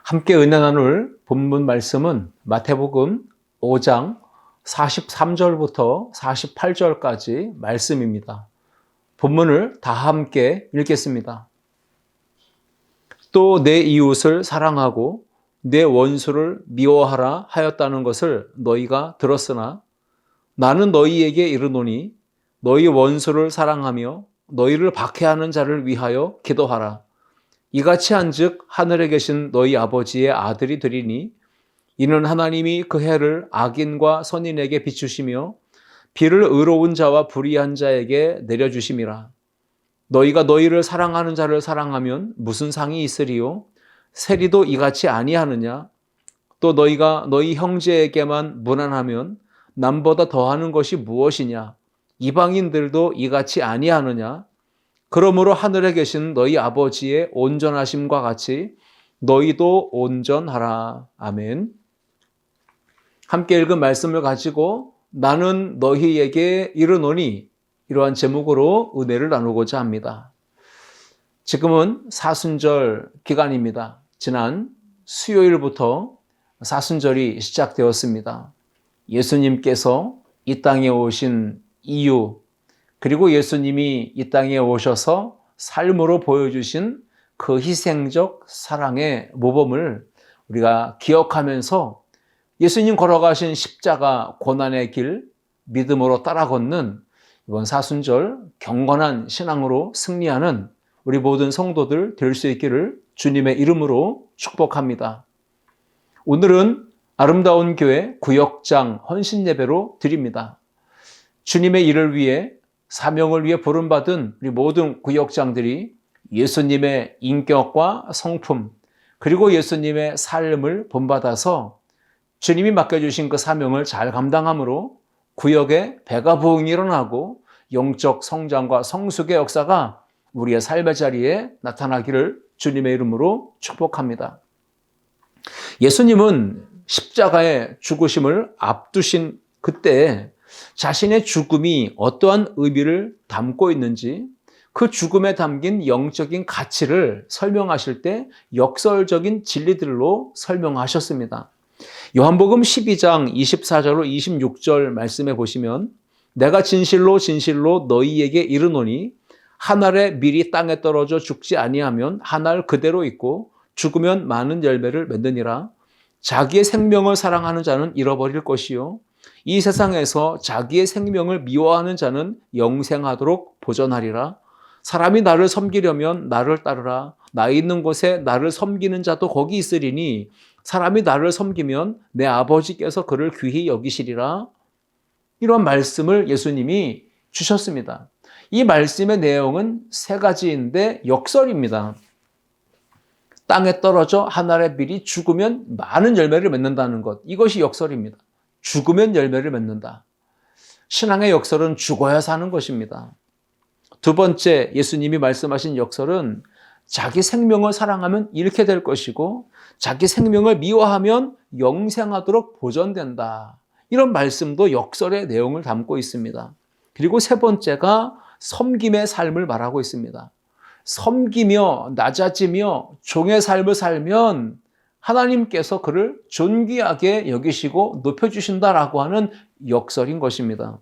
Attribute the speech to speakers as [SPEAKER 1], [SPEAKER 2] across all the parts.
[SPEAKER 1] 함께 은혜 나눌 본문 말씀은 마태복음 5장 43절부터 48절까지 말씀입니다. 본문을 다 함께 읽겠습니다. 또 내 이웃을 사랑하고 내 원수를 미워하라 하였다는 것을 너희가 들었으나 나는 너희에게 이르노니 너희 원수를 사랑하며 너희를 박해하는 자를 위하여 기도하라. 이같이 한즉 하늘에 계신 너희 아버지의 아들이 되리니 이는 하나님이 그 해를 악인과 선인에게 비추시며 비를 의로운 자와 불의한 자에게 내려주심이라. 너희가 너희를 사랑하는 자를 사랑하면 무슨 상이 있으리요? 세리도 이같이 아니하느냐? 또 너희가 너희 형제에게만 무난하면 남보다 더하는 것이 무엇이냐? 이방인들도 이같이 아니하느냐? 그러므로 하늘에 계신 너희 아버지의 온전하심과 같이 너희도 온전하라. 아멘. 함께 읽은 말씀을 가지고 나는 너희에게 이르노니 이러한 제목으로 은혜를 나누고자 합니다. 지금은 사순절 기간입니다. 지난 수요일부터 사순절이 시작되었습니다. 예수님께서 이 땅에 오신 이유, 그리고 예수님이 이 땅에 오셔서 삶으로 보여주신 그 희생적 사랑의 모범을 우리가 기억하면서 예수님 걸어가신 십자가 고난의 길 믿음으로 따라 걷는 이번 사순절 경건한 신앙으로 승리하는 우리 모든 성도들 될 수 있기를 주님의 이름으로 축복합니다. 오늘은 아름다운 교회 구역장 헌신 예배로 드립니다. 주님의 일을 위해 사명을 위해 부름받은 우리 모든 구역장들이 예수님의 인격과 성품 그리고 예수님의 삶을 본받아서 주님이 맡겨주신 그 사명을 잘 감당함으로 구역에 배가 부흥이 일어나고 영적 성장과 성숙의 역사가 우리의 삶의 자리에 나타나기를 주님의 이름으로 축복합니다. 예수님은 십자가의 죽으심을 앞두신 그때 자신의 죽음이 어떠한 의미를 담고 있는지 그 죽음에 담긴 영적인 가치를 설명하실 때 역설적인 진리들로 설명하셨습니다. 요한복음 12장 24절로 26절 말씀해 보시면 내가 진실로 진실로 너희에게 이르노니 한 알의 밀이 땅에 떨어져 죽지 아니하면 한 알 그대로 있고 죽으면 많은 열매를 맺느니라. 자기의 생명을 사랑하는 자는 잃어버릴 것이요 이 세상에서 자기의 생명을 미워하는 자는 영생하도록 보전하리라. 사람이 나를 섬기려면 나를 따르라. 나 있는 곳에 나를 섬기는 자도 거기 있으리니 사람이 나를 섬기면 내 아버지께서 그를 귀히 여기시리라. 이런 말씀을 예수님이 주셨습니다. 이 말씀의 내용은 세 가지인데 역설입니다. 땅에 떨어져 한 알의 밀이 죽으면 많은 열매를 맺는다는 것, 이것이 역설입니다. 죽으면 열매를 맺는다. 신앙의 역설은 죽어야 사는 것입니다. 두 번째 예수님이 말씀하신 역설은 자기 생명을 사랑하면 잃게 될 것이고 자기 생명을 미워하면 영생하도록 보존된다. 이런 말씀도 역설의 내용을 담고 있습니다. 그리고 세 번째가 섬김의 삶을 말하고 있습니다. 섬기며 낮아지며 종의 삶을 살면 하나님께서 그를 존귀하게 여기시고 높여주신다라고 하는 역설인 것입니다.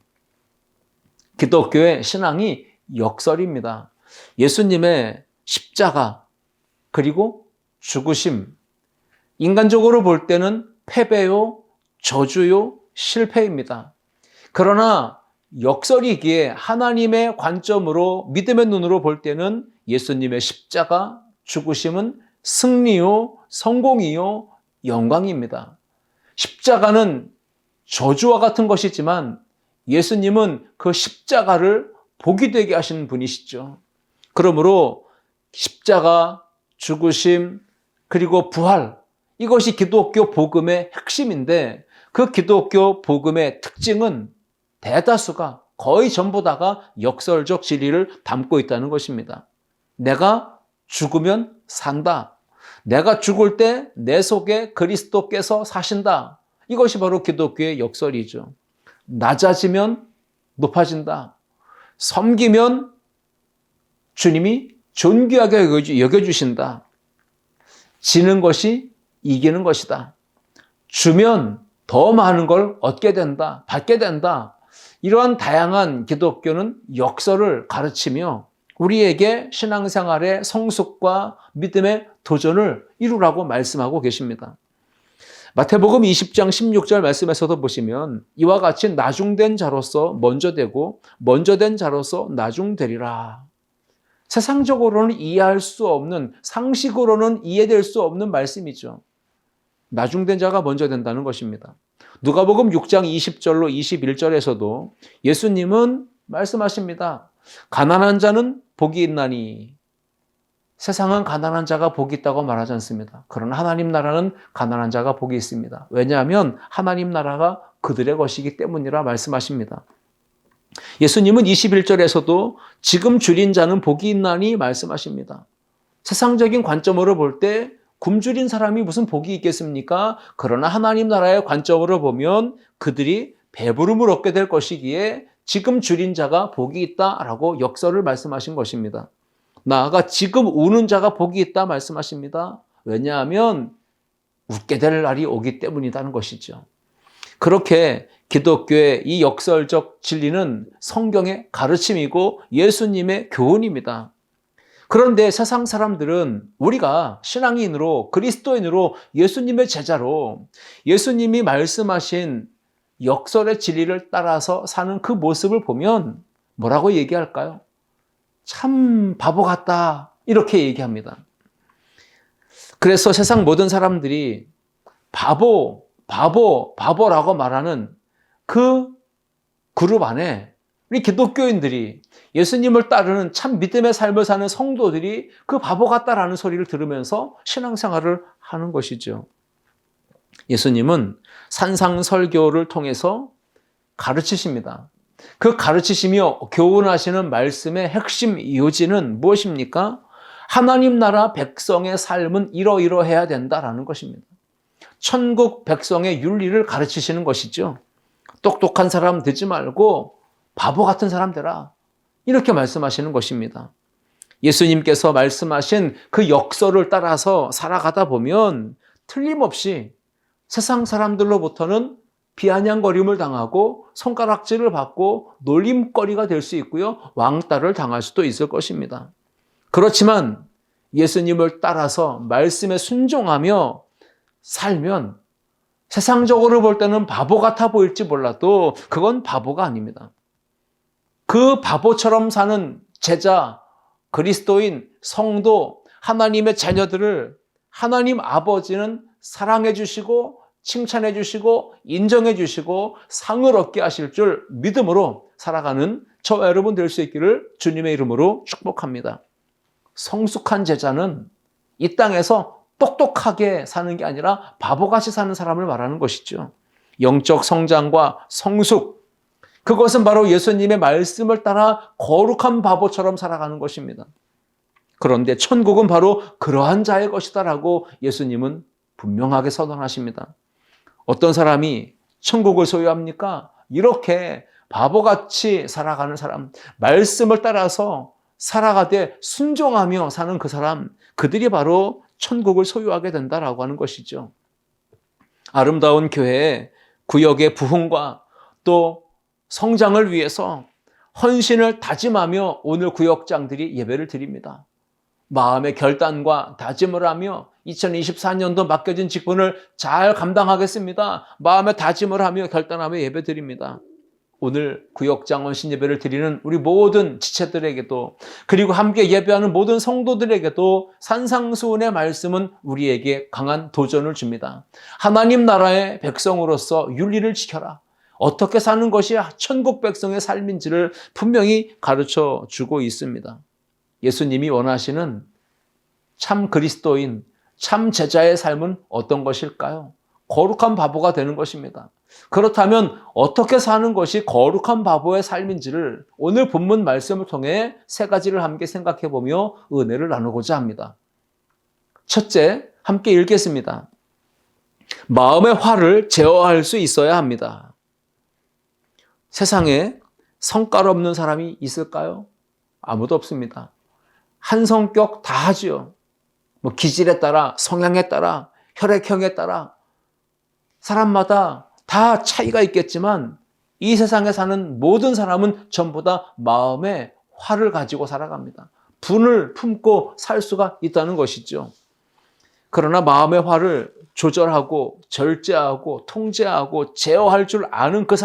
[SPEAKER 1] 기독교의 신앙이 역설입니다. 예수님의 십자가 그리고 죽으심, 인간적으로 볼 때는 패배요, 저주요, 실패입니다. 그러나 역설이기에 하나님의 관점으로 믿음의 눈으로 볼 때는 예수님의 십자가, 죽으심은 승리요, 성공이요, 영광입니다. 십자가는 저주와 같은 것이지만 예수님은 그 십자가를 복이 되게 하신 분이시죠. 그러므로 십자가, 죽으심, 그리고 부활, 이것이 기독교 복음의 핵심인데 그 기독교 복음의 특징은 대다수가 거의 전부 다가 역설적 진리를 담고 있다는 것입니다. 내가 죽으면 산다. 내가 죽을 때 내 속에 그리스도께서 사신다. 이것이 바로 기독교의 역설이죠. 낮아지면 높아진다. 섬기면 주님이 존귀하게 여겨주신다. 지는 것이 이기는 것이다. 주면 더 많은 걸 얻게 된다, 받게 된다. 이러한 다양한 기독교는 역설을 가르치며 우리에게 신앙생활의 성숙과 믿음의 도전을 이루라고 말씀하고 계십니다. 마태복음 20장 16절 말씀에서도 보시면 이와 같이 나중된 자로서 먼저 되고 먼저 된 자로서 나중되리라. 세상적으로는 이해할 수 없는, 상식으로는 이해될 수 없는 말씀이죠. 나중된 자가 먼저 된다는 것입니다. 누가복음 6장 20절로 21절에서도 예수님은 말씀하십니다. 가난한 자는 복이 있나니. 세상은 가난한 자가 복이 있다고 말하지 않습니다. 그러나 하나님 나라는 가난한 자가 복이 있습니다. 왜냐하면 하나님 나라가 그들의 것이기 때문이라 말씀하십니다. 예수님은 21절에서도 지금 줄인 자는 복이 있나니 말씀하십니다. 세상적인 관점으로 볼 때 굶주린 사람이 무슨 복이 있겠습니까? 그러나 하나님 나라의 관점으로 보면 그들이 배부름을 얻게 될 것이기에 지금 줄인 자가 복이 있다라고 역설을 말씀하신 것입니다. 나아가 지금 우는 자가 복이 있다 말씀하십니다. 왜냐하면 웃게 될 날이 오기 때문이라는 것이죠. 그렇게 기독교의 이 역설적 진리는 성경의 가르침이고 예수님의 교훈입니다. 그런데 세상 사람들은 우리가 신앙인으로, 그리스도인으로, 예수님의 제자로 예수님이 말씀하신 역설의 진리를 따라서 사는 그 모습을 보면 뭐라고 얘기할까요? 참 바보 같다, 이렇게 얘기합니다. 그래서 세상 모든 사람들이 바보라고 말하는 그 그룹 안에 우리 기독교인들이, 예수님을 따르는 참 믿음의 삶을 사는 성도들이 그 바보 같다라는 소리를 들으면서 신앙생활을 하는 것이죠. 예수님은 산상설교를 통해서 가르치십니다. 그 가르치시며 교훈하시는 말씀의 핵심 요지는 무엇입니까? 하나님 나라 백성의 삶은 이러이러해야 된다라는 것입니다. 천국 백성의 윤리를 가르치시는 것이죠. 똑똑한 사람 되지 말고 바보 같은 사람 되라, 이렇게 말씀하시는 것입니다. 예수님께서 말씀하신 그 역설을 따라서 살아가다 보면 틀림없이 세상 사람들로부터는 비아냥거림을 당하고 손가락질을 받고 놀림거리가 될 수 있고요, 왕따를 당할 수도 있을 것입니다. 그렇지만 예수님을 따라서 말씀에 순종하며 살면 세상적으로 볼 때는 바보 같아 보일지 몰라도 그건 바보가 아닙니다. 그 바보처럼 사는 제자, 그리스도인, 성도, 하나님의 자녀들을 하나님 아버지는 사랑해 주시고 칭찬해 주시고 인정해 주시고 상을 얻게 하실 줄 믿음으로 살아가는 저와 여러분 될 수 있기를 주님의 이름으로 축복합니다. 성숙한 제자는 이 땅에서 똑똑하게 사는 게 아니라 바보같이 사는 사람을 말하는 것이죠. 영적 성장과 성숙, 그것은 바로 예수님의 말씀을 따라 거룩한 바보처럼 살아가는 것입니다. 그런데 천국은 바로 그러한 자의 것이다라고 예수님은 분명하게 선언하십니다. 어떤 사람이 천국을 소유합니까? 이렇게 바보같이 살아가는 사람, 말씀을 따라서 살아가되 순종하며 사는 그 사람, 그들이 바로 천국을 소유하게 된다라고 하는 것이죠. 아름다운 교회의 구역의 부흥과 또 성장을 위해서 헌신을 다짐하며 오늘 구역장들이 예배를 드립니다. 마음의 결단과 다짐을 하며 2024년도 맡겨진 직분을 잘 감당하겠습니다. 마음의 다짐을 하며 결단하며 예배 드립니다. 오늘 구역장 헌신 예배를 드리는 우리 모든 지체들에게도, 그리고 함께 예배하는 모든 성도들에게도 산상수훈의 말씀은 우리에게 강한 도전을 줍니다. 하나님 나라의 백성으로서 윤리를 지켜라. 어떻게 사는 것이 천국 백성의 삶인지를 분명히 가르쳐 주고 있습니다. 예수님이 원하시는 참 그리스도인, 참 제자의 삶은 어떤 것일까요? 거룩한 바보가 되는 것입니다. 그렇다면 어떻게 사는 것이 거룩한 바보의 삶인지를 오늘 본문 말씀을 통해 세 가지를 함께 생각해 보며 은혜를 나누고자 합니다. 첫째, 함께 읽겠습니다. 마음의 화를 제어할 수 있어야 합니다. 세상에 성깔 없는 사람이 있을까요? 아무도 없습니다. 한 성격 다 하지요. 기질에 따라, 성향에 따라 혈액형에 따라 사람마다 다 차이가 있겠지만 이 세상에 사는 모든 사람은 전부 다 마음에 화를 가지고 살아갑니다. 분을 품고 살 수가 있다는 것이죠. 그러나 마음의 화를 조절하고 절제하고 통제하고 제어할 줄 아는 그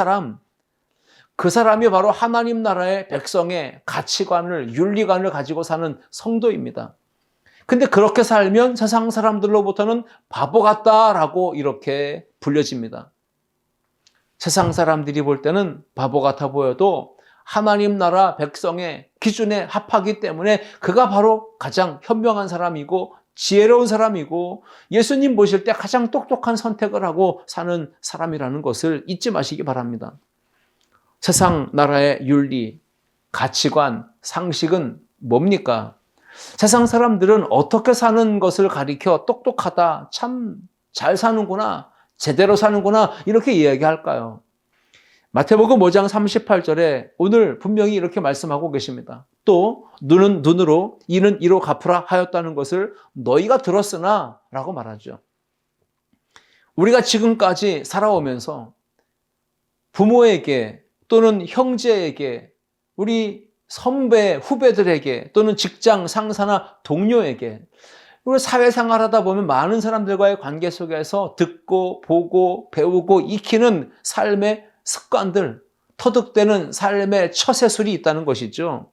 [SPEAKER 1] 사람이 바로 하나님 나라의 백성의 가치관을, 윤리관을 가지고 사는 성도입니다. 근데 그렇게 살면 세상 사람들로부터는 바보 같다라고 이렇게 불려집니다. 세상 사람들이 볼 때는 바보 같아 보여도 하나님 나라 백성의 기준에 합하기 때문에 그가 바로 가장 현명한 사람이고 지혜로운 사람이고 예수님 보실 때 가장 똑똑한 선택을 하고 사는 사람이라는 것을 잊지 마시기 바랍니다. 세상 나라의 윤리, 가치관, 상식은 뭡니까? 세상 사람들은 어떻게 사는 것을 가리켜 똑똑하다, 참 잘 사는구나, 제대로 사는구나 이렇게 이야기할까요? 마태복음 5장 38절에 오늘 분명히 이렇게 말씀하고 계십니다. 또 눈은 눈으로 이는 이로 갚으라 하였다는 것을 너희가 들었으나 라고 말하죠. 우리가 지금까지 살아오면서 부모에게 또는 형제에게 우리 선배, 후배들에게 또는 직장 상사나 동료에게 그리고 사회생활하다 보면 많은 사람들과의 관계 속에서 듣고 보고 배우고 익히는 삶의 습관들, 터득되는 삶의 처세술이 있다는 것이죠.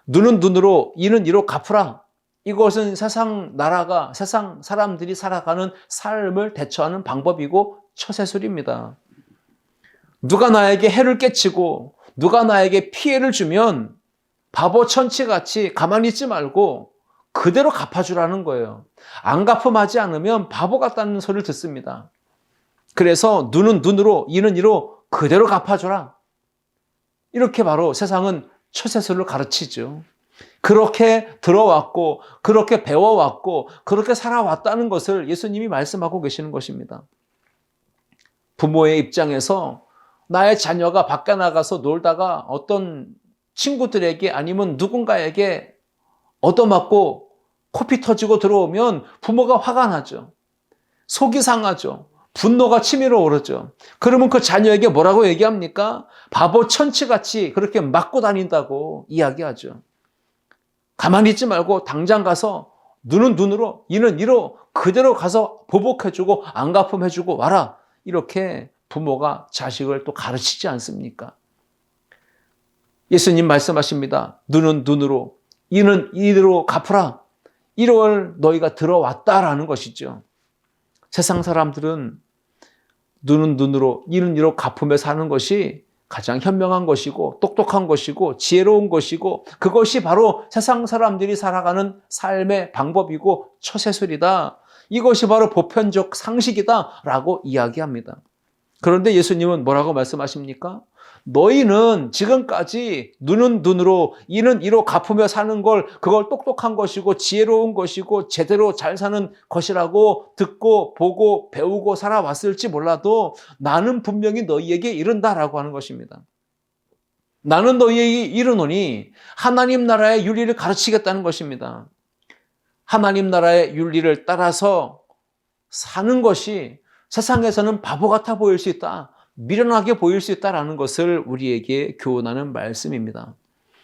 [SPEAKER 1] 눈은 눈으로 이는 이로 갚으라. 이것은 세상 나라가 세상 사람들이 살아가는 삶을 대처하는 방법이고 처세술입니다. 누가 나에게 해를 끼치고 누가 나에게 피해를 주면 바보 천치같이 가만히 있지 말고 그대로 갚아주라는 거예요. 안 갚음하지 않으면 바보 같다는 소리를 듣습니다. 그래서 눈은 눈으로 이는 이로 그대로 갚아줘라. 이렇게 바로 세상은 처세술을 가르치죠. 그렇게 들어왔고 그렇게 배워왔고 그렇게 살아왔다는 것을 예수님이 말씀하고 계시는 것입니다. 부모의 입장에서 나의 자녀가 밖에 나가서 놀다가 어떤 친구들에게 아니면 누군가에게 얻어맞고 코피 터지고 들어오면 부모가 화가 나죠. 속이 상하죠. 분노가 치밀어 오르죠. 그러면 그 자녀에게 뭐라고 얘기합니까? 바보 천치같이 그렇게 맞고 다닌다고 이야기하죠. 가만히 있지 말고 당장 가서 눈은 눈으로 이는 이로 그대로 가서 보복해주고 안 갚음해주고 와라. 이렇게 부모가 자식을 또 가르치지 않습니까? 예수님 말씀하십니다. 눈은 눈으로 이는 이대로 갚으라. 이를 너희가 들어왔다라는 것이죠. 세상 사람들은 눈은 눈으로 이는 이로 갚으며 사는 것이 가장 현명한 것이고 똑똑한 것이고 지혜로운 것이고 그것이 바로 세상 사람들이 살아가는 삶의 방법이고 처세술이다. 이것이 바로 보편적 상식이다 라고 이야기합니다. 그런데 예수님은 뭐라고 말씀하십니까? 너희는 지금까지 눈은 눈으로 이는 이로 갚으며 사는 그걸 똑똑한 것이고 지혜로운 것이고 제대로 잘 사는 것이라고 듣고 보고 배우고 살아왔을지 몰라도 나는 분명히 너희에게 이른다라고 하는 것입니다. 나는 너희에게 이르노니 하나님 나라의 윤리를 가르치겠다는 것입니다. 하나님 나라의 윤리를 따라서 사는 것이 세상에서는 바보 같아 보일 수 있다. 미련하게 보일 수 있다는 것을 우리에게 교훈하는 말씀입니다.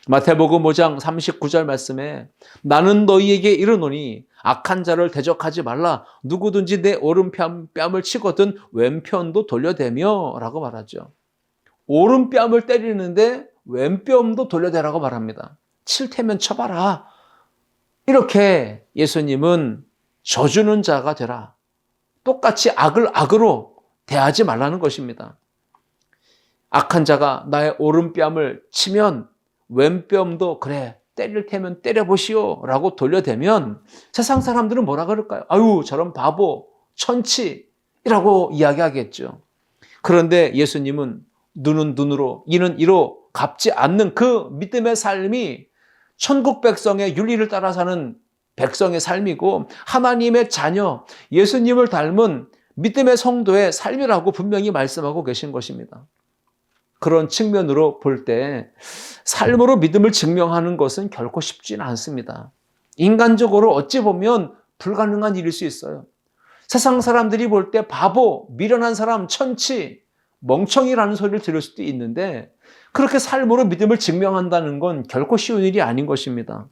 [SPEAKER 1] 마태복음 5장 39절 말씀에 나는 너희에게 이르노니 악한 자를 대적하지 말라. 누구든지 내 오른뺨을 치거든 왼편도 돌려대며 라고 말하죠. 오른뺨을 때리는데 왼뺨도 돌려대라고 말합니다. 칠 테면 쳐봐라. 이렇게 예수님은 져주는 자가 되라. 똑같이 악을 악으로 대하지 말라는 것입니다. 악한 자가 나의 오른뺨을 치면 왼뺨도 그래 때릴 테면 때려보시오 라고 돌려대면 세상 사람들은 뭐라 그럴까요? 아유 저런 바보 천치라고 이야기하겠죠. 그런데 예수님은 눈은 눈으로 이는 이로 갚지 않는 그 믿음의 삶이 천국 백성의 윤리를 따라 사는 백성의 삶이고 하나님의 자녀 예수님을 닮은 믿음의 성도의 삶이라고 분명히 말씀하고 계신 것입니다. 그런 측면으로 볼 때 삶으로 믿음을 증명하는 것은 결코 쉽지는 않습니다. 인간적으로 어찌 보면 불가능한 일일 수 있어요. 세상 사람들이 볼 때 바보, 미련한 사람, 천치, 멍청이라는 소리를 들을 수도 있는데 그렇게 삶으로 믿음을 증명한다는 건 결코 쉬운 일이 아닌 것입니다.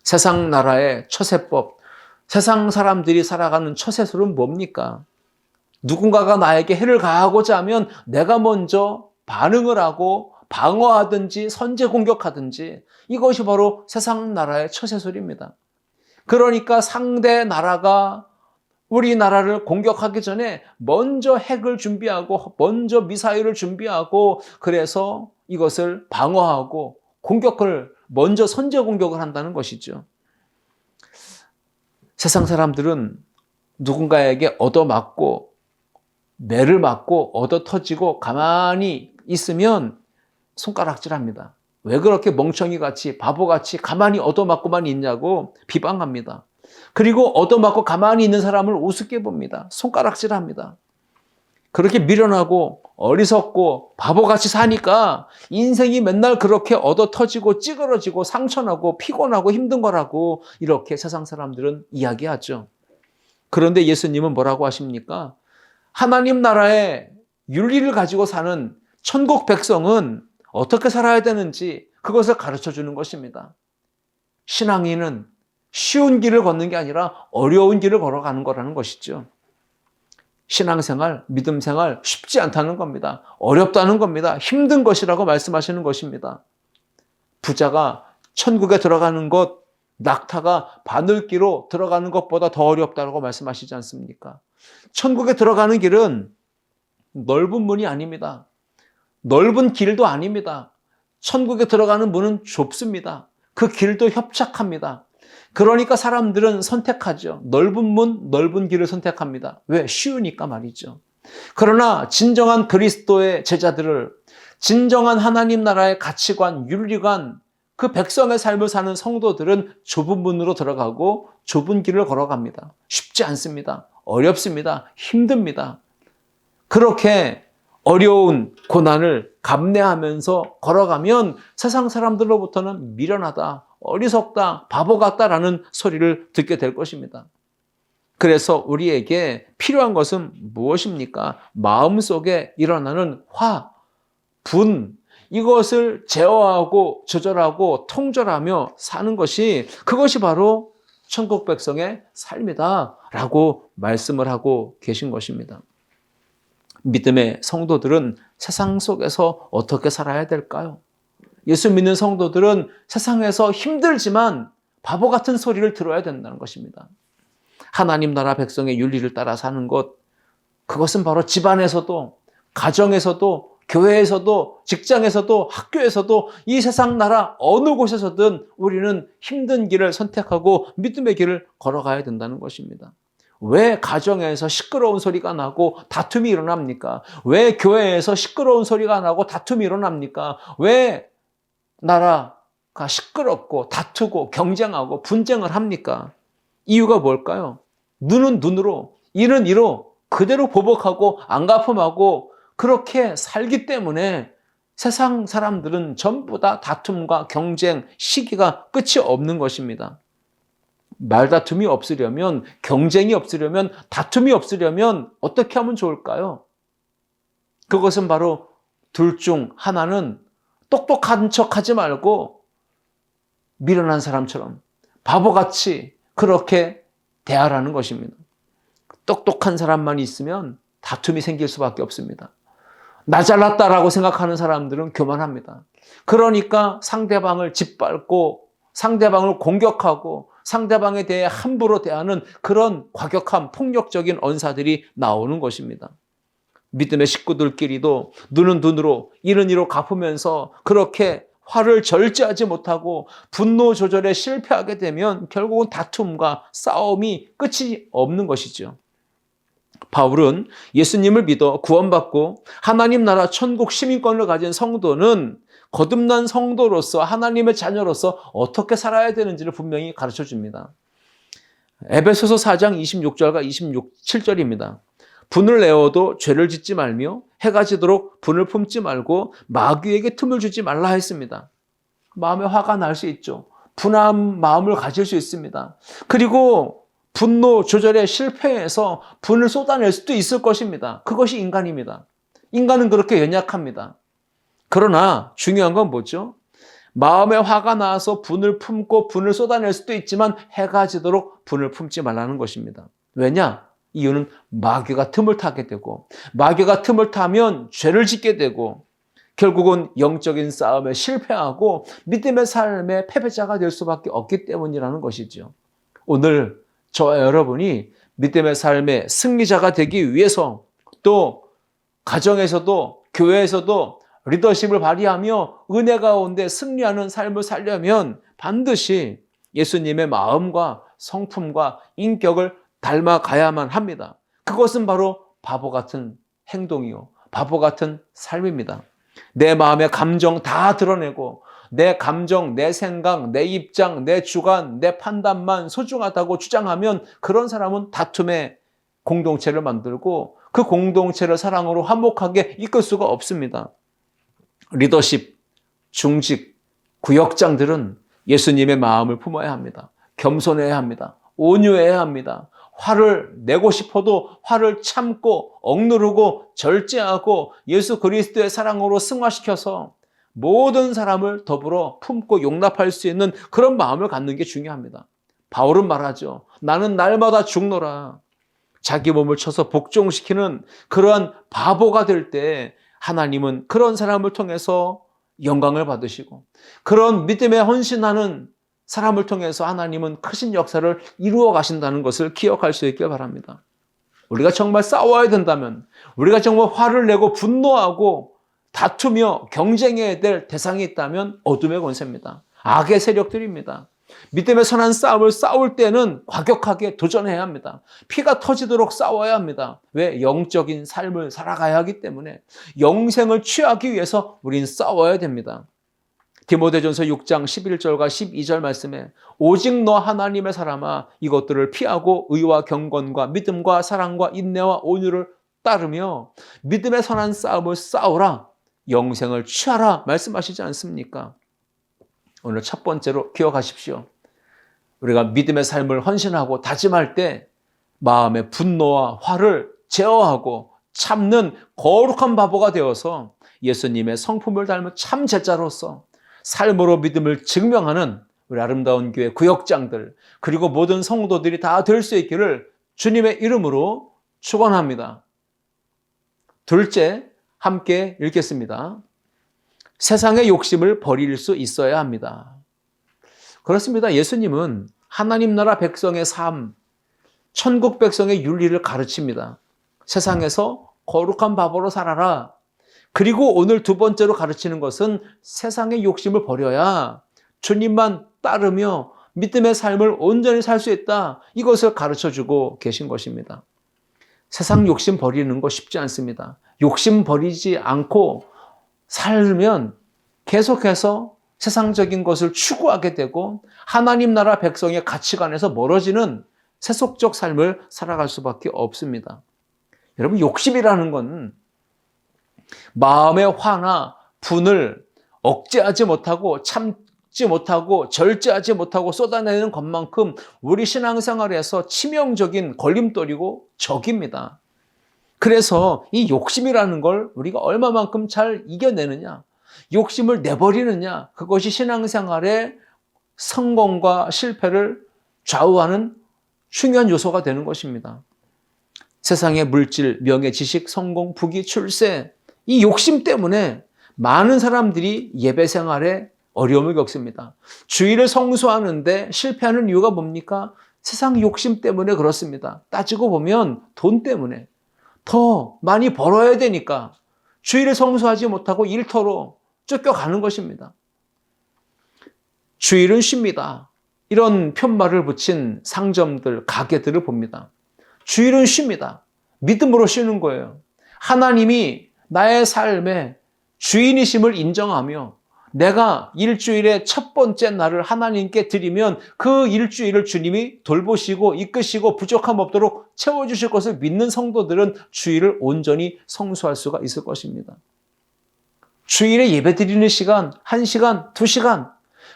[SPEAKER 1] 세상 나라의 처세법, 세상 사람들이 살아가는 처세술은 뭡니까? 누군가가 나에게 해를 가하고자 하면 내가 먼저 반응을 하고 방어하든지 선제 공격하든지, 이것이 바로 세상 나라의 처세술입니다. 그러니까 상대 나라가 우리나라를 공격하기 전에 먼저 핵을 준비하고 먼저 미사일을 준비하고, 그래서 이것을 방어하고 공격을 먼저 선제 공격을 한다는 것이죠. 세상 사람들은 누군가에게 얻어맞고 매를 맞고 얻어 터지고 가만히 있으면 손가락질합니다. 왜 그렇게 멍청이같이 바보같이 가만히 얻어맞고만 있냐고 비방합니다. 그리고 얻어맞고 가만히 있는 사람을 우습게 봅니다. 손가락질합니다. 그렇게 미련하고 어리석고 바보같이 사니까 인생이 맨날 그렇게 얻어 터지고 찌그러지고 상처나고 피곤하고 힘든 거라고 이렇게 세상 사람들은 이야기하죠. 그런데 예수님은 뭐라고 하십니까? 하나님 나라의 윤리를 가지고 사는 천국 백성은 어떻게 살아야 되는지 그것을 가르쳐 주는 것입니다. 신앙인은 쉬운 길을 걷는 게 아니라 어려운 길을 걸어가는 거라는 것이죠. 신앙생활, 믿음생활 쉽지 않다는 겁니다. 어렵다는 겁니다. 힘든 것이라고 말씀하시는 것입니다. 부자가 천국에 들어가는 것, 낙타가 바늘기로 들어가는 것보다 더 어렵다고 말씀하시지 않습니까? 천국에 들어가는 길은 넓은 문이 아닙니다. 넓은 길도 아닙니다. 천국에 들어가는 문은 좁습니다. 그 길도 협착합니다. 그러니까 사람들은 선택하죠. 넓은 문, 넓은 길을 선택합니다. 왜? 쉬우니까 말이죠. 그러나 진정한 그리스도의 제자들을, 진정한 하나님 나라의 가치관, 윤리관, 그 백성의 삶을 사는 성도들은 좁은 문으로 들어가고 좁은 길을 걸어갑니다. 쉽지 않습니다. 어렵습니다. 힘듭니다. 그렇게 어려운 고난을 감내하면서 걸어가면 세상 사람들로부터는 미련하다, 어리석다, 바보 같다라는 소리를 듣게 될 것입니다. 그래서 우리에게 필요한 것은 무엇입니까? 마음속에 일어나는 화, 분, 이것을 제어하고 조절하고 통절하며 사는 것이, 그것이 바로 천국 백성의 삶이다라고 말씀을 하고 계신 것입니다. 믿음의 성도들은 세상 속에서 어떻게 살아야 될까요? 예수 믿는 성도들은 세상에서 힘들지만 바보 같은 소리를 들어야 된다는 것입니다. 하나님 나라 백성의 윤리를 따라 사는 것, 그것은 바로 집안에서도, 가정에서도, 교회에서도, 직장에서도, 학교에서도, 이 세상 나라 어느 곳에서든 우리는 힘든 길을 선택하고 믿음의 길을 걸어가야 된다는 것입니다. 왜 가정에서 시끄러운 소리가 나고 다툼이 일어납니까? 왜 교회에서 시끄러운 소리가 나고 다툼이 일어납니까? 왜 나라가 시끄럽고 다투고 경쟁하고 분쟁을 합니까? 이유가 뭘까요? 눈은 눈으로, 이는 이로 그대로 보복하고 안갚음하고 그렇게 살기 때문에 세상 사람들은 전부 다 다툼과 경쟁, 시기가 끝이 없는 것입니다. 말다툼이 없으려면, 경쟁이 없으려면, 다툼이 없으려면 어떻게 하면 좋을까요? 그것은 바로 둘 중 하나는 똑똑한 척하지 말고 미련한 사람처럼 바보같이 그렇게 대하라는 것입니다. 똑똑한 사람만 있으면 다툼이 생길 수밖에 없습니다. 나 잘났다라고 생각하는 사람들은 교만합니다. 그러니까 상대방을 짓밟고 상대방을 공격하고 상대방에 대해 함부로 대하는 그런 과격한 폭력적인 언사들이 나오는 것입니다. 믿음의 식구들끼리도 눈은 눈으로, 이는 이로 갚으면서 그렇게 화를 절제하지 못하고 분노 조절에 실패하게 되면 결국은 다툼과 싸움이 끝이 없는 것이죠. 바울은 예수님을 믿어 구원받고 하나님 나라 천국 시민권을 가진 성도는 거듭난 성도로서, 하나님의 자녀로서 어떻게 살아야 되는지를 분명히 가르쳐 줍니다. 에베소서 4장 26절과 27절입니다. 분을 내어도 죄를 짓지 말며 해가 지도록 분을 품지 말고 마귀에게 틈을 주지 말라 했습니다. 마음에 화가 날 수 있죠. 분한 마음을 가질 수 있습니다. 그리고 분노 조절에 실패해서 분을 쏟아낼 수도 있을 것입니다. 그것이 인간입니다. 인간은 그렇게 연약합니다. 그러나 중요한 건 뭐죠? 마음에 화가 나서 분을 품고 분을 쏟아낼 수도 있지만 해가 지도록 분을 품지 말라는 것입니다. 왜냐? 이유는 마귀가 틈을 타게 되고, 마귀가 틈을 타면 죄를 짓게 되고, 결국은 영적인 싸움에 실패하고 믿음의 삶의 패배자가 될 수밖에 없기 때문이라는 것이죠. 오늘 저와 여러분이 믿음의 삶의 승리자가 되기 위해서, 또 가정에서도 교회에서도 리더십을 발휘하며 은혜 가운데 승리하는 삶을 살려면 반드시 예수님의 마음과 성품과 인격을 닮아가야만 합니다. 그것은 바로 바보 같은 행동이요, 바보 같은 삶입니다. 내 마음의 감정 다 드러내고 내 감정, 내 생각, 내 입장, 내 주관, 내 판단만 소중하다고 주장하면 그런 사람은 다툼의 공동체를 만들고 그 공동체를 사랑으로 화목하게 이끌 수가 없습니다. 리더십, 중직, 구역장들은 예수님의 마음을 품어야 합니다. 겸손해야 합니다. 온유해야 합니다. 화를 내고 싶어도 화를 참고 억누르고 절제하고 예수 그리스도의 사랑으로 승화시켜서 모든 사람을 더불어 품고 용납할 수 있는 그런 마음을 갖는 게 중요합니다. 바울은 말하죠. 나는 날마다 죽노라. 자기 몸을 쳐서 복종시키는 그러한 바보가 될 때 하나님은 그런 사람을 통해서 영광을 받으시고, 그런 믿음에 헌신하는 사람을 통해서 하나님은 크신 역사를 이루어 가신다는 것을 기억할 수 있길 바랍니다. 우리가 정말 싸워야 된다면, 우리가 정말 화를 내고 분노하고 다투며 경쟁해야 될 대상이 있다면 어둠의 권세입니다. 악의 세력들입니다. 믿음의 선한 싸움을 싸울 때는 과격하게 도전해야 합니다. 피가 터지도록 싸워야 합니다. 왜? 영적인 삶을 살아가야 하기 때문에, 영생을 취하기 위해서 우린 싸워야 됩니다. 디모데전서 6장 11절과 12절 말씀에 오직 너 하나님의 사람아 이것들을 피하고 의와 경건과 믿음과 사랑과 인내와 온유를 따르며 믿음의 선한 싸움을 싸우라, 영생을 취하라 말씀하시지 않습니까? 오늘 첫 번째로 기억하십시오. 우리가 믿음의 삶을 헌신하고 다짐할 때 마음의 분노와 화를 제어하고 참는 거룩한 바보가 되어서 예수님의 성품을 닮은 참 제자로서 삶으로 믿음을 증명하는 우리 아름다운 교회 구역장들, 그리고 모든 성도들이 다 될 수 있기를 주님의 이름으로 축원합니다. 둘째, 함께 읽겠습니다. 세상의 욕심을 버릴 수 있어야 합니다. 그렇습니다. 예수님은 하나님 나라 백성의 삶, 천국 백성의 윤리를 가르칩니다. 세상에서 거룩한 바보로 살아라. 그리고 오늘 두 번째로 가르치는 것은 세상의 욕심을 버려야 주님만 따르며 믿음의 삶을 온전히 살 수 있다. 이것을 가르쳐주고 계신 것입니다. 세상 욕심 버리는 거 쉽지 않습니다. 욕심 버리지 않고 살면 계속해서 세상적인 것을 추구하게 되고 하나님 나라 백성의 가치관에서 멀어지는 세속적 삶을 살아갈 수밖에 없습니다. 여러분, 욕심이라는 건 마음의 화나 분을 억제하지 못하고 참지 못하고 절제하지 못하고 쏟아내는 것만큼 우리 신앙생활에서 치명적인 걸림돌이고 적입니다. 그래서 이 욕심이라는 걸 우리가 얼마만큼 잘 이겨내느냐, 욕심을 내버리느냐, 그것이 신앙생활의 성공과 실패를 좌우하는 중요한 요소가 되는 것입니다. 세상의 물질, 명예, 지식, 성공, 부귀, 출세, 이 욕심 때문에 많은 사람들이 예배 생활에 어려움을 겪습니다. 주일을 성수하는데 실패하는 이유가 뭡니까? 세상 욕심 때문에 그렇습니다. 따지고 보면 돈 때문에. 더 많이 벌어야 되니까 주일을 성수하지 못하고 일터로 쫓겨가는 것입니다. 주일은 쉽니다. 이런 편말을 붙인 상점들, 가게들을 봅니다. 주일은 쉽니다. 믿음으로 쉬는 거예요. 하나님이 나의 삶의 주인이심을 인정하며 내가 일주일의 첫 번째 날을 하나님께 드리면 그 일주일을 주님이 돌보시고 이끄시고 부족함 없도록 채워주실 것을 믿는 성도들은 주일을 온전히 성수할 수가 있을 것입니다. 주일에 예배 드리는 시간, 1시간, 2시간,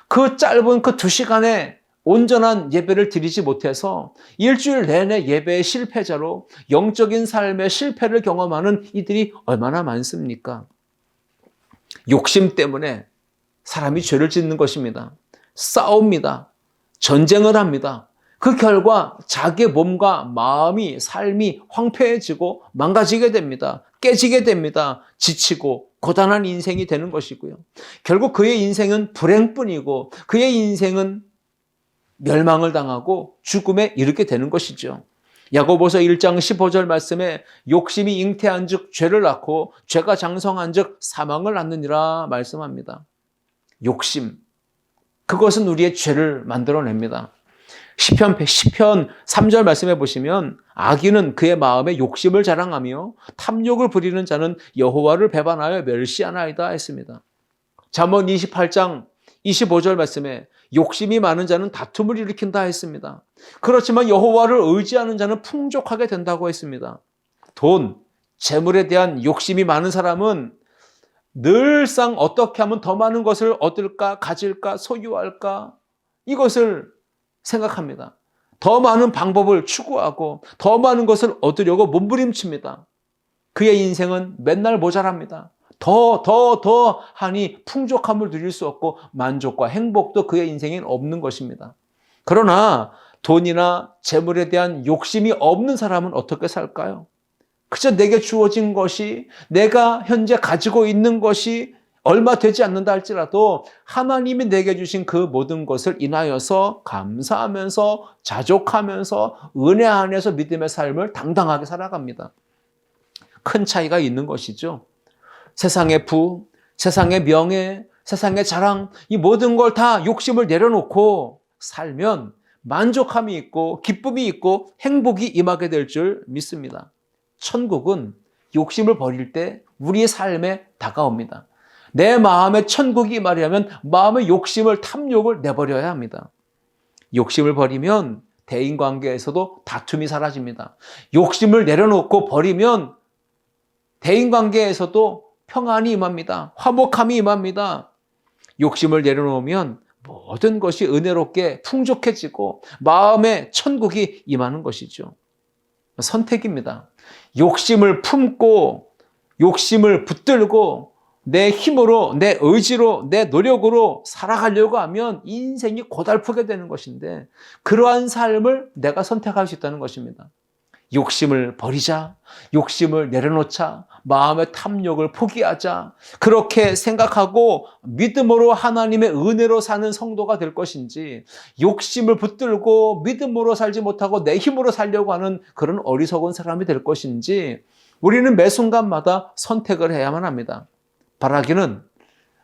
[SPEAKER 1] 그 짧은 그 2시간에 온전한 예배를 드리지 못해서 일주일 내내 예배의 실패자로 영적인 삶의 실패를 경험하는 이들이 얼마나 많습니까? 욕심 때문에 사람이 죄를 짓는 것입니다. 싸웁니다. 전쟁을 합니다. 그 결과 자기의 몸과 마음이, 삶이 황폐해지고 망가지게 됩니다. 깨지게 됩니다. 지치고 고단한 인생이 되는 것이고요. 결국 그의 인생은 불행뿐이고 그의 인생은 멸망을 당하고 죽음에 이르게 되는 것이죠. 야고보서 1장 15절 말씀에 욕심이 잉태한 즉 죄를 낳고 죄가 장성한 즉 사망을 낳느니라 말씀합니다. 욕심, 그것은 우리의 죄를 만들어냅니다. 시편 3절 말씀해 보시면 악인은 그의 마음에 욕심을 자랑하며 탐욕을 부리는 자는 여호와를 배반하여 멸시하나이다 했습니다. 잠언 28장 25절 말씀에 욕심이 많은 자는 다툼을 일으킨다 했습니다. 그렇지만 여호와를 의지하는 자는 풍족하게 된다고 했습니다. 돈, 재물에 대한 욕심이 많은 사람은 늘상 어떻게 하면 더 많은 것을 얻을까, 가질까, 소유할까 이것을 생각합니다. 더 많은 방법을 추구하고 더 많은 것을 얻으려고 몸부림칩니다. 그의 인생은 맨날 모자랍니다. 더 하니 풍족함을 누릴 수 없고 만족과 행복도 그의 인생엔 없는 것입니다. 그러나 돈이나 재물에 대한 욕심이 없는 사람은 어떻게 살까요? 그저 내게 주어진 것이, 내가 현재 가지고 있는 것이 얼마 되지 않는다 할지라도 하나님이 내게 주신 그 모든 것을 인하여서 감사하면서 자족하면서 은혜 안에서 믿음의 삶을 당당하게 살아갑니다. 큰 차이가 있는 것이죠. 세상의 부, 세상의 명예, 세상의 자랑, 이 모든 걸 다 욕심을 내려놓고 살면 만족함이 있고 기쁨이 있고 행복이 임하게 될 줄 믿습니다. 천국은 욕심을 버릴 때 우리의 삶에 다가옵니다. 내 마음에 천국이 임하려면 마음의 욕심을, 탐욕을 내버려야 합니다. 욕심을 버리면 대인관계에서도 다툼이 사라집니다. 욕심을 내려놓고 버리면 대인관계에서도 평안이 임합니다. 화목함이 임합니다. 욕심을 내려놓으면 모든 것이 은혜롭게 풍족해지고 마음에 천국이 임하는 것이죠. 선택입니다. 욕심을 품고 욕심을 붙들고 내 힘으로, 내 의지로, 내 노력으로 살아가려고 하면 인생이 고달프게 되는 것인데 그러한 삶을 내가 선택할 수 있다는 것입니다. 욕심을 버리자, 욕심을 내려놓자, 마음의 탐욕을 포기하자, 그렇게 생각하고 믿음으로 하나님의 은혜로 사는 성도가 될 것인지, 욕심을 붙들고 믿음으로 살지 못하고 내 힘으로 살려고 하는 그런 어리석은 사람이 될 것인지 우리는 매 순간마다 선택을 해야만 합니다. 바라기는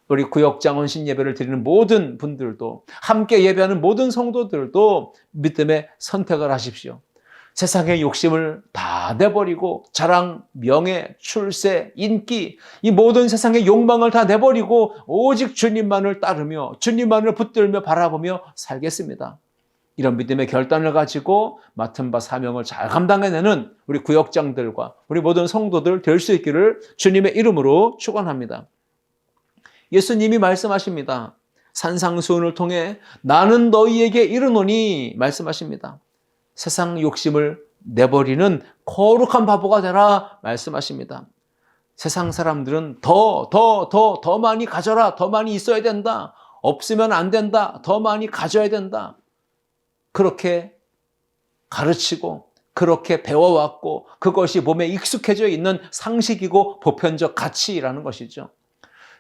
[SPEAKER 1] 우리 구역장 헌신 예배를 드리는 모든 분들도, 함께 예배하는 모든 성도들도 믿음의 선택을 하십시오. 세상의 욕심을 다 내버리고 자랑, 명예, 출세, 인기, 이 모든 세상의 욕망을 다 내버리고 오직 주님만을 따르며 주님만을 붙들며 바라보며 살겠습니다. 이런 믿음의 결단을 가지고 맡은 바 사명을 잘 감당해내는 우리 구역장들과 우리 모든 성도들 될 수 있기를 주님의 이름으로 축원합니다. 예수님이 말씀하십니다. 산상수훈을 통해 나는 너희에게 이르노니 말씀하십니다. 세상 욕심을 내버리는 거룩한 바보가 되라 말씀하십니다. 세상 사람들은 더 많이 가져라, 더 많이 있어야 된다, 없으면 안 된다, 더 많이 가져야 된다, 그렇게 가르치고 그렇게 배워왔고 그것이 몸에 익숙해져 있는 상식이고 보편적 가치라는 것이죠.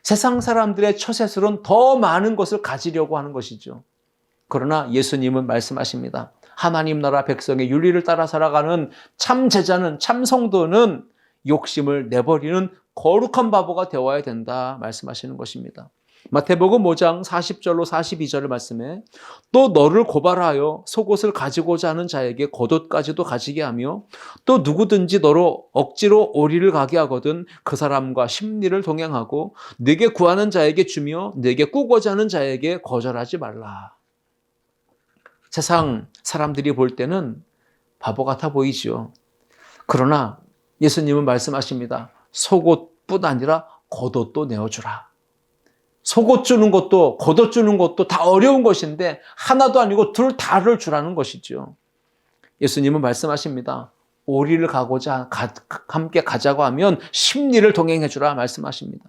[SPEAKER 1] 세상 사람들의 처세술은 더 많은 것을 가지려고 하는 것이죠. 그러나 예수님은 말씀하십니다. 하나님 나라 백성의 윤리를 따라 살아가는 참 제자는, 참 성도는 욕심을 내버리는 거룩한 바보가 되어야 된다 말씀하시는 것입니다. 마태복음 5장 40절로 42절을 말씀해 또 너를 고발하여 속옷을 가지고자 하는 자에게 겉옷까지도 가지게 하며 또 누구든지 너로 억지로 오리를 가게 하거든 그 사람과 십리를 동행하고 네게 구하는 자에게 주며 네게 꾸고자 하는 자에게 거절하지 말라. 세상 사람들이 볼 때는 바보 같아 보이죠. 그러나 예수님은 말씀하십니다. 속옷뿐 아니라 겉옷도 내어주라. 속옷 주는 것도 겉옷 주는 것도 다 어려운 것인데 하나도 아니고 둘 다를 주라는 것이죠. 예수님은 말씀하십니다. 오리를 함께 가자고 하면 10리를 동행해 주라 말씀하십니다.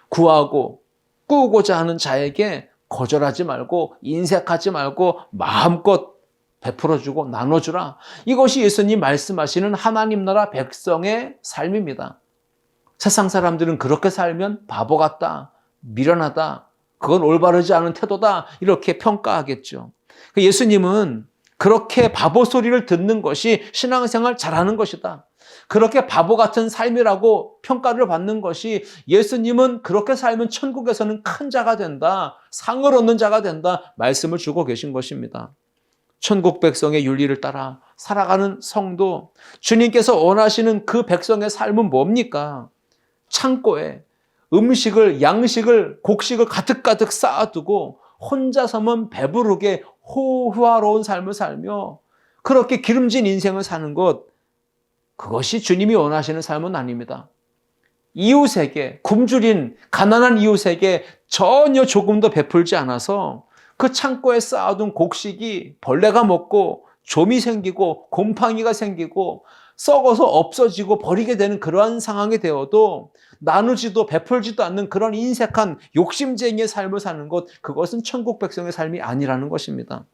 [SPEAKER 1] 구하고 꾸고자 하는 자에게 거절하지 말고 인색하지 말고 마음껏 베풀어주고 나눠주라. 이것이 예수님 말씀하시는 하나님 나라 백성의 삶입니다. 세상 사람들은 그렇게 살면 바보 같다, 미련하다, 그건 올바르지 않은 태도다 이렇게 평가하겠죠. 예수님은 그렇게 바보 소리를 듣는 것이 신앙생활 잘하는 것이다. 그렇게 바보 같은 삶이라고 평가를 받는 것이 예수님은 그렇게 살면 천국에서는 큰 자가 된다, 상을 얻는 자가 된다 말씀을 주고 계신 것입니다. 천국 백성의 윤리를 따라 살아가는 성도, 주님께서 원하시는 그 백성의 삶은 뭡니까? 창고에 음식을, 양식을, 곡식을 가득가득 쌓아두고 혼자서만 배부르게 호화로운 삶을 살며 그렇게 기름진 인생을 사는 것, 그것이 주님이 원하시는 삶은 아닙니다. 이웃에게, 굶주린 가난한 이웃에게 전혀 조금도 베풀지 않아서 그 창고에 쌓아둔 곡식이 벌레가 먹고 좀이 생기고 곰팡이가 생기고 썩어서 없어지고 버리게 되는 그러한 상황이 되어도 나누지도 베풀지도 않는 그런 인색한 욕심쟁이의 삶을 사는 것, 그것은 천국 백성의 삶이 아니라는 것입니다.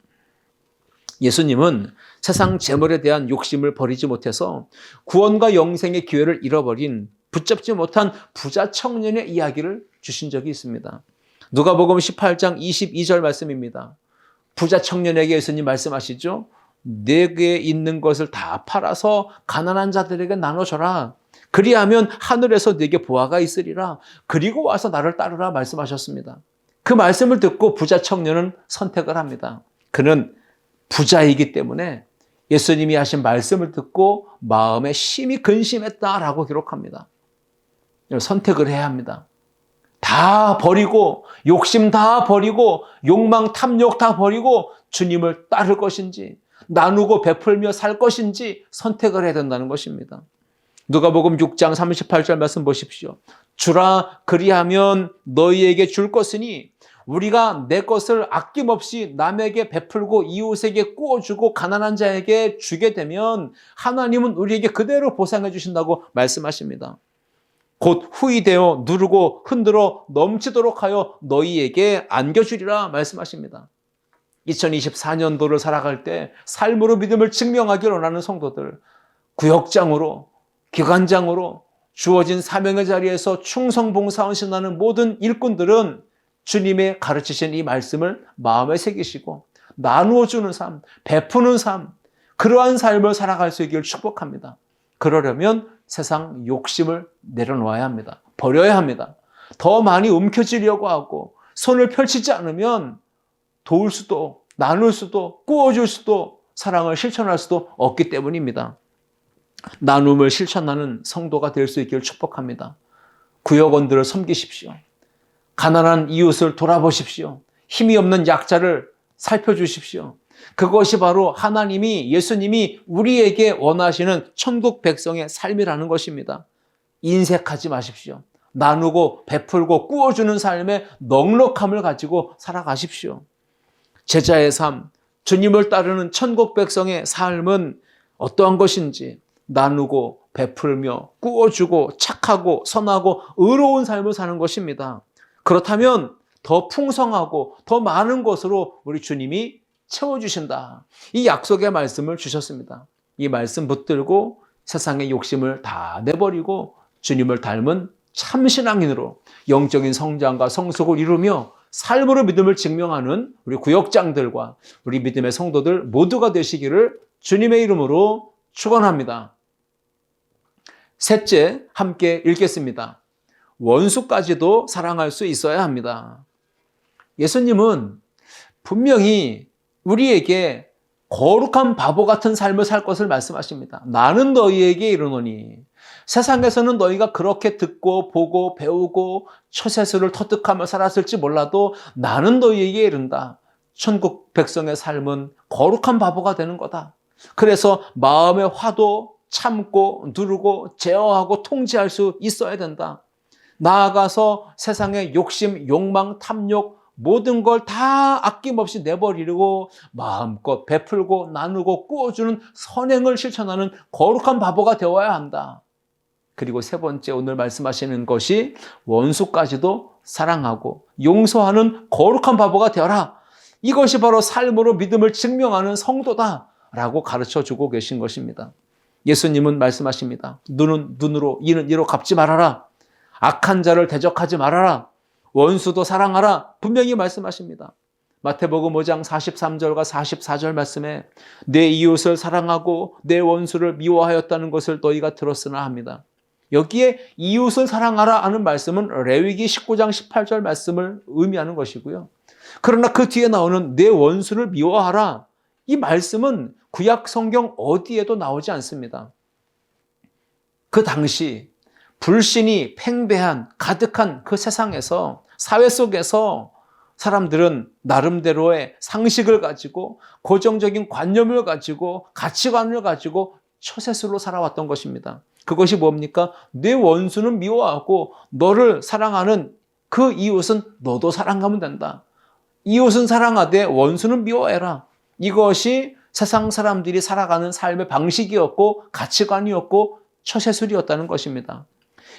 [SPEAKER 1] 예수님은 세상 재물에 대한 욕심을 버리지 못해서 구원과 영생의 기회를 잃어버린 붙잡지 못한 부자 청년의 이야기를 주신 적이 있습니다. 누가복음 18장 22절 말씀입니다. 부자 청년에게 예수님 말씀하시죠. 내게 있는 것을 다 팔아서 가난한 자들에게 나눠줘라. 그리하면 하늘에서 네게 보화가 있으리라. 그리고 와서 나를 따르라 말씀하셨습니다. 그 말씀을 듣고 부자 청년은 선택을 합니다. 그는 부자이기 때문에 예수님이 하신 말씀을 듣고 마음에 심히 근심했다라고 기록합니다. 선택을 해야 합니다. 다 버리고 욕심 다 버리고 욕망 탐욕 다 버리고 주님을 따를 것인지 나누고 베풀며 살 것인지 선택을 해야 된다는 것입니다. 누가복음 6장 38절 말씀 보십시오. 주라 그리하면 너희에게 줄 것이니 우리가 내 것을 아낌없이 남에게 베풀고 이웃에게 구워주고 가난한 자에게 주게 되면 하나님은 우리에게 그대로 보상해 주신다고 말씀하십니다. 곧 후이되어 누르고 흔들어 넘치도록 하여 너희에게 안겨주리라 말씀하십니다. 2024년도를 살아갈 때 삶으로 믿음을 증명하기를 원하는 성도들, 구역장으로, 기관장으로 주어진 사명의 자리에서 충성봉사원 신하는 모든 일꾼들은 주님의 가르치신 이 말씀을 마음에 새기시고 나누어주는 삶, 베푸는 삶, 그러한 삶을 살아갈 수 있기를 축복합니다. 그러려면 세상 욕심을 내려놓아야 합니다. 버려야 합니다. 더 많이 움켜쥐려고 하고 손을 펼치지 않으면 도울 수도 나눌 수도 구워줄 수도 사랑을 실천할 수도 없기 때문입니다. 나눔을 실천하는 성도가 될 수 있기를 축복합니다. 구역원들을 섬기십시오. 가난한 이웃을 돌아보십시오. 힘이 없는 약자를 살펴주십시오. 그것이 바로 하나님이, 예수님이 우리에게 원하시는 천국 백성의 삶이라는 것입니다. 인색하지 마십시오. 나누고 베풀고 구워주는 삶의 넉넉함을 가지고 살아가십시오. 제자의 삶, 주님을 따르는 천국 백성의 삶은 어떠한 것인지 나누고 베풀며 구워주고 착하고 선하고 의로운 삶을 사는 것입니다. 그렇다면 더 풍성하고 더 많은 것으로 우리 주님이 채워주신다. 이 약속의 말씀을 주셨습니다. 이 말씀 붙들고 세상의 욕심을 다 내버리고 주님을 닮은 참신앙인으로 영적인 성장과 성숙을 이루며 삶으로 믿음을 증명하는 우리 구역장들과 우리 믿음의 성도들 모두가 되시기를 주님의 이름으로 축원합니다. 셋째, 함께 읽겠습니다. 원수까지도 사랑할 수 있어야 합니다. 예수님은 분명히 우리에게 거룩한 바보 같은 삶을 살 것을 말씀하십니다. 나는 너희에게 이르노니 세상에서는 너희가 그렇게 듣고 보고 배우고 처세술을 터득하며 살았을지 몰라도 나는 너희에게 이른다. 천국 백성의 삶은 거룩한 바보가 되는 거다. 그래서 마음의 화도 참고 누르고 제어하고 통제할 수 있어야 된다. 나아가서 세상의 욕심, 욕망, 탐욕 모든 걸 다 아낌없이 내버리고 마음껏 베풀고 나누고 꾸어주는 선행을 실천하는 거룩한 바보가 되어야 한다. 그리고 세 번째 오늘 말씀하시는 것이 원수까지도 사랑하고 용서하는 거룩한 바보가 되어라. 이것이 바로 삶으로 믿음을 증명하는 성도다라고 가르쳐주고 계신 것입니다. 예수님은 말씀하십니다. 눈은 눈으로, 이는 이로 갚지 말아라. 악한 자를 대적하지 말아라. 원수도 사랑하라. 분명히 말씀하십니다. 마태복음 5장 43절과 44절 말씀에 내 이웃을 사랑하고 내 원수를 미워하였다는 것을 너희가 들었으나 합니다. 여기에 이웃을 사랑하라 하는 말씀은 레위기 19장 18절 말씀을 의미하는 것이고요. 그러나 그 뒤에 나오는 내 원수를 미워하라. 이 말씀은 구약 성경 어디에도 나오지 않습니다. 그 당시 불신이 팽배한 가득한 그 세상에서 사회 속에서 사람들은 나름대로의 상식을 가지고 고정적인 관념을 가지고 가치관을 가지고 처세술로 살아왔던 것입니다. 그것이 뭡니까? 내 원수는 미워하고 너를 사랑하는 그 이웃은 너도 사랑하면 된다. 이웃은 사랑하되 원수는 미워해라. 이것이 세상 사람들이 살아가는 삶의 방식이었고 가치관이었고 처세술이었다는 것입니다.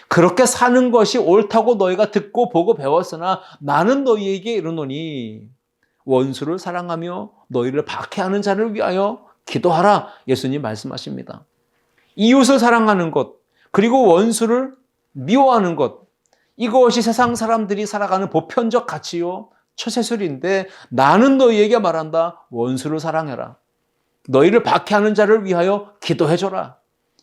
[SPEAKER 1] 그렇게 사는 것이 옳다고 너희가 듣고 보고 배웠으나 나는 너희에게 이르노니 원수를 사랑하며 너희를 박해하는 자를 위하여 기도하라. 예수님 말씀하십니다. 이웃을 사랑하는 것, 그리고 원수를 미워하는 것, 이것이 세상 사람들이 살아가는 보편적 가치요 처세술인데 나는 너희에게 말한다. 원수를 사랑해라. 너희를 박해하는 자를 위하여 기도해줘라.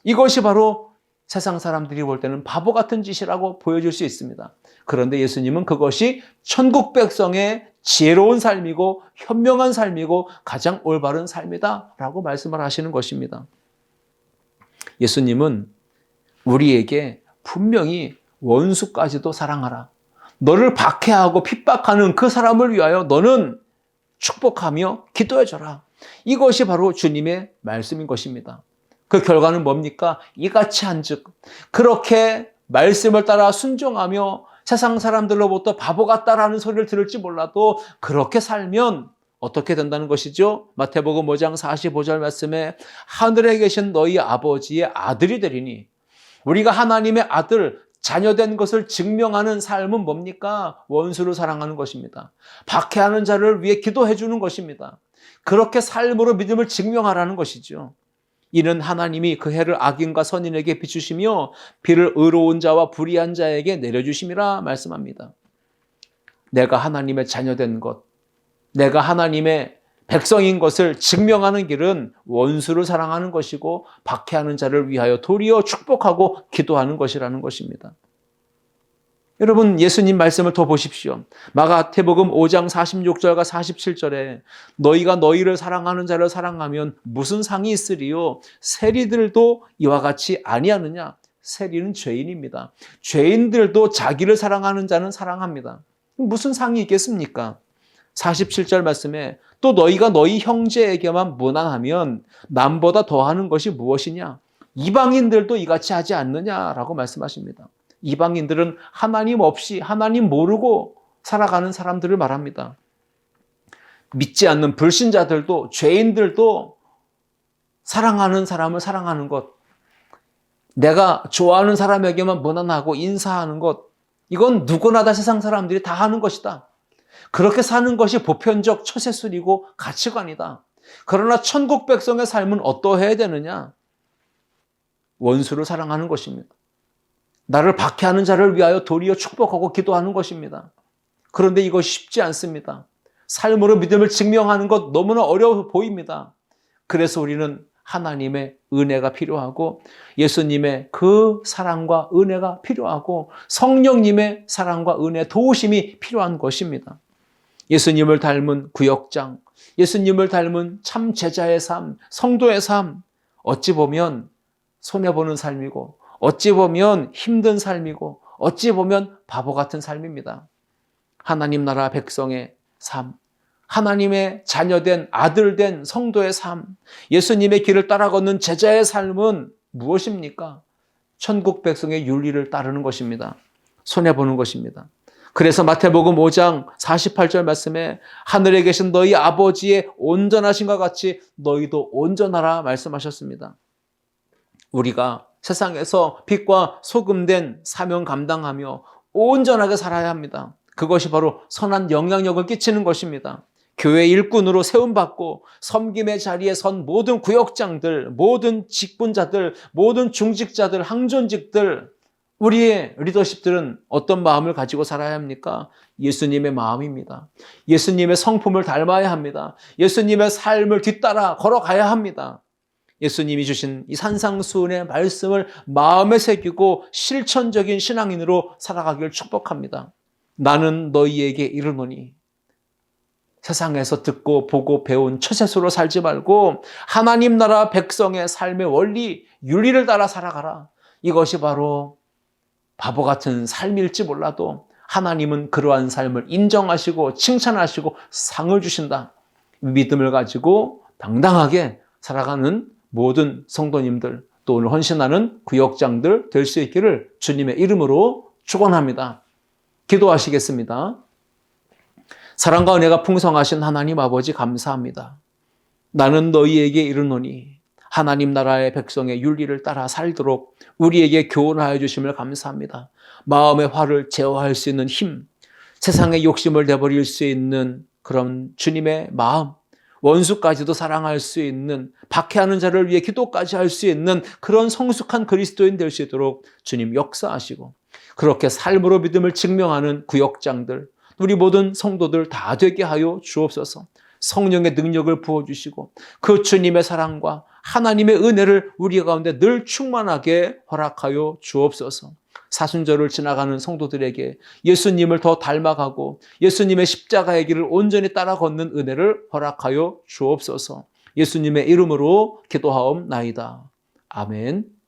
[SPEAKER 1] 이것이 바로 세상 사람들이 볼 때는 바보 같은 짓이라고 보여줄 수 있습니다. 그런데 예수님은 그것이 천국 백성의 지혜로운 삶이고 현명한 삶이고 가장 올바른 삶이다라고 말씀을 하시는 것입니다. 예수님은 우리에게 분명히 원수까지도 사랑하라. 너를 박해하고 핍박하는 그 사람을 위하여 너는 축복하며 기도해줘라. 이것이 바로 주님의 말씀인 것입니다. 그 결과는 뭡니까? 이같이 한즉 그렇게 말씀을 따라 순종하며 세상 사람들로부터 바보 같다라는 소리를 들을지 몰라도 그렇게 살면 어떻게 된다는 것이죠? 마태복음 5장 45절 말씀에 하늘에 계신 너희 아버지의 아들이 되리니 우리가 하나님의 아들, 자녀된 것을 증명하는 삶은 뭡니까? 원수를 사랑하는 것입니다. 박해하는 자를 위해 기도해 주는 것입니다. 그렇게 삶으로 믿음을 증명하라는 것이죠. 이는 하나님이 그 해를 악인과 선인에게 비추시며 비를 의로운 자와 불의한 자에게 내려주심이라 말씀합니다. 내가 하나님의 자녀된 것, 내가 하나님의 백성인 것을 증명하는 길은 원수를 사랑하는 것이고 박해하는 자를 위하여 도리어 축복하고 기도하는 것이라는 것입니다. 여러분 예수님 말씀을 더 보십시오. 마가복음 5장 46절과 47절에 너희가 너희를 사랑하는 자를 사랑하면 무슨 상이 있으리요? 세리들도 이와 같이 아니하느냐? 세리는 죄인입니다. 죄인들도 자기를 사랑하는 자는 사랑합니다. 무슨 상이 있겠습니까? 47절 말씀에 또 너희가 너희 형제에게만 무난하면 남보다 더하는 것이 무엇이냐? 이방인들도 이같이 하지 않느냐라고 말씀하십니다. 이방인들은 하나님 없이 하나님 모르고 살아가는 사람들을 말합니다. 믿지 않는 불신자들도 죄인들도 사랑하는 사람을 사랑하는 것, 내가 좋아하는 사람에게만 무난하고 인사하는 것, 이건 누구나 다 세상 사람들이 다 하는 것이다. 그렇게 사는 것이 보편적 처세술이고 가치관이다. 그러나 천국 백성의 삶은 어떠해야 되느냐? 원수를 사랑하는 것입니다. 나를 박해하는 자를 위하여 도리어 축복하고 기도하는 것입니다. 그런데 이것이 쉽지 않습니다. 삶으로 믿음을 증명하는 것 너무나 어려워 보입니다. 그래서 우리는 하나님의 은혜가 필요하고 예수님의 그 사랑과 은혜가 필요하고 성령님의 사랑과 은혜, 도우심이 필요한 것입니다. 예수님을 닮은 구역장, 예수님을 닮은 참 제자의 삶, 성도의 삶, 어찌 보면 손해보는 삶이고 어찌 보면 힘든 삶이고 어찌 보면 바보 같은 삶입니다. 하나님 나라 백성의 삶, 하나님의 자녀된 아들된 성도의 삶, 예수님의 길을 따라 걷는 제자의 삶은 무엇입니까? 천국 백성의 윤리를 따르는 것입니다. 손해보는 것입니다. 그래서 마태복음 5장 48절 말씀에 하늘에 계신 너희 아버지의 온전하심과 같이 너희도 온전하라 말씀하셨습니다. 우리가 세상에서 빛과 소금된 사명 감당하며 온전하게 살아야 합니다. 그것이 바로 선한 영향력을 끼치는 것입니다. 교회 일꾼으로 세움받고 섬김의 자리에 선 모든 구역장들, 모든 직분자들, 모든 중직자들, 항존직들, 우리의 리더십들은 어떤 마음을 가지고 살아야 합니까? 예수님의 마음입니다. 예수님의 성품을 닮아야 합니다. 예수님의 삶을 뒤따라 걸어가야 합니다. 예수님이 주신 이 산상수훈의 말씀을 마음에 새기고 실천적인 신앙인으로 살아가기를 축복합니다. 나는 너희에게 이르노니 세상에서 듣고 보고 배운 처세수로 살지 말고 하나님 나라 백성의 삶의 원리, 윤리를 따라 살아가라. 이것이 바로 바보 같은 삶일지 몰라도 하나님은 그러한 삶을 인정하시고 칭찬하시고 상을 주신다. 믿음을 가지고 당당하게 살아가는 모든 성도님들, 또 오늘 헌신하는 구역장들 될 수 있기를 주님의 이름으로 축원합니다. 기도하시겠습니다. 사랑과 은혜가 풍성하신 하나님 아버지 감사합니다. 나는 너희에게 이르노니 하나님 나라의 백성의 윤리를 따라 살도록 우리에게 교훈하여 주심을 감사합니다. 마음의 화를 제어할 수 있는 힘, 세상의 욕심을 내버릴 수 있는 그런 주님의 마음, 원수까지도 사랑할 수 있는, 박해하는 자를 위해 기도까지 할 수 있는 그런 성숙한 그리스도인 될 수 있도록 주님 역사하시고, 그렇게 삶으로 믿음을 증명하는 구역장들, 우리 모든 성도들 다 되게 하여 주옵소서. 성령의 능력을 부어주시고 그 주님의 사랑과 하나님의 은혜를 우리 가운데 늘 충만하게 허락하여 주옵소서. 사순절을 지나가는 성도들에게 예수님을 더 닮아가고 예수님의 십자가의 길을 온전히 따라 걷는 은혜를 허락하여 주옵소서. 예수님의 이름으로 기도하옵나이다. 아멘.